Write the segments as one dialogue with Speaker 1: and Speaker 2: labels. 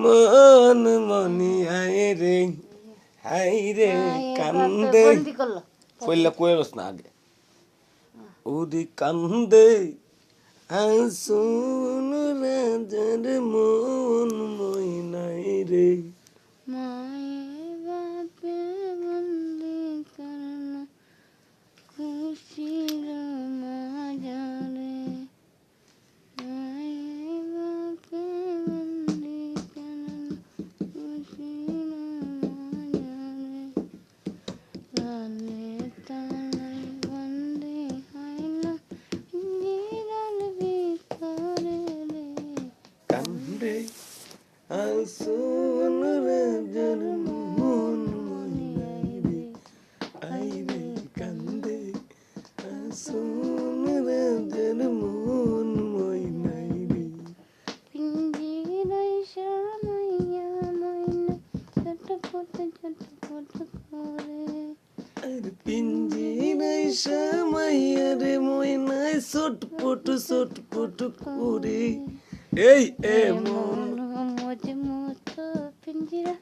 Speaker 1: মন মনি হাই রে কান্দে কইলা কইরস না আগে ওদি কান্দে আসুন রাজার মন মই নাই রে
Speaker 2: মায়ে বাপে বন্দি করনা খুশির মাজারে মায়ে বাপে বন্দি করনা খুশির মাজারে লালে তালাই বন্দি হয় না জিরাল ভিতরে রে
Speaker 1: কান্দে আসুন রাজার মন মই নাই রে আই রে কান্দে আসুন রাজার মন মই নাই রে
Speaker 2: পিঞ্জিরায় শামাইয়া ময়না ছটফট করে
Speaker 1: আর পিঞ্জিরায় শামাইয়া রে ময়নায় ছটফট করে এই মন
Speaker 2: মজমুত পিঞ্জিরা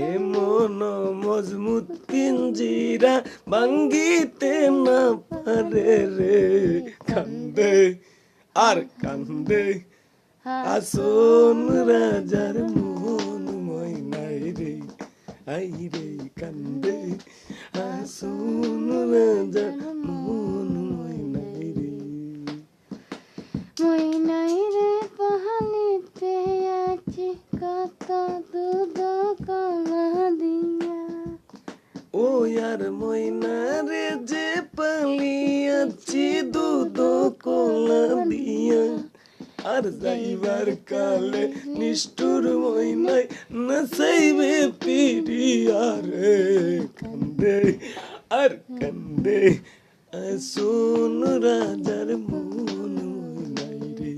Speaker 1: এ মন মজবুত পিঞ্জিরা ভাঙ্গিতে না পারে রে কান্দে আর কান্দে আসুন রাজার মন মই নাই রে আই রে কান্দে আসুন রাজার মন মই নাই রে
Speaker 2: ময়নাই রে পাহালিতে আছে কত দুধ কলা দিয়া
Speaker 1: ও আর ময়না রে যে পালিয়াছি দুধ কোলা দিয়া আর যাইবার কালে নিষ্ঠুর ময়নাই নাচাইবে পিরিয়া রে কান্দে আর কান্দে আসুন রাজার মন ময়নাই রে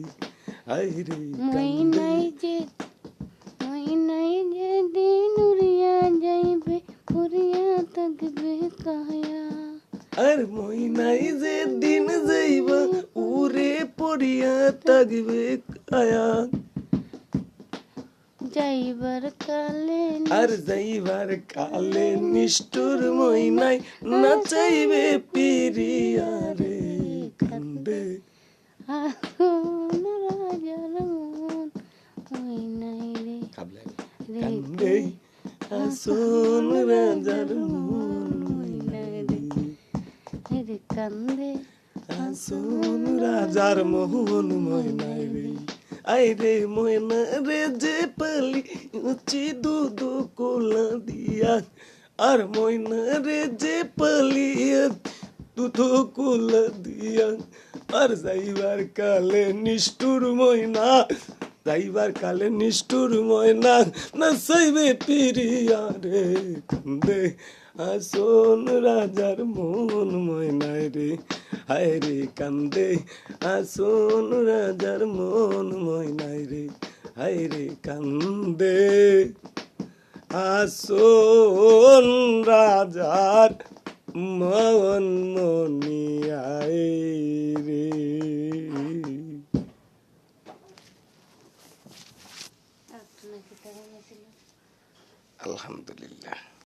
Speaker 1: আই রে কান্দে
Speaker 2: ময়নাই যে দিন উড়িয়া যাইবে পুরিয়া থাকবে কায়া
Speaker 1: আর ময়নাই যে দিন যাইবা উরে পড়িয়া থাকবে কায়া
Speaker 2: যাইবার কালে
Speaker 1: আর যাইবার কালে নিষ্ঠুর ময়নাই নাচাইবে পিরিয়া রে কান্দে
Speaker 2: আসুন রাজার মন ময়নাই রে
Speaker 1: কান্দে আসুন রাজার মন ময়নাই রে
Speaker 2: কান্দে
Speaker 1: আসুন রাজার মোহন ময়নাই রে আই রে ময়না রে যে পালি উচি দুধ কোলা দিয়া আর ময়না রে যে পালি দুধ কোলা দিয়া আর যাইবার কালে নিষ্ঠুর ময়না যাইবার কালে নিষ্ঠুর ময়না নাচাইবে পিরিয়া রে কান্দে আসুন রাজার মন ময়নাই রে হায় রে কান্দে আসুন রাজার মন ময়নাই রে হায় রে কান্দে আসুন রাজার মন মনিয়াই রে আলহামদুলিল্লাহ।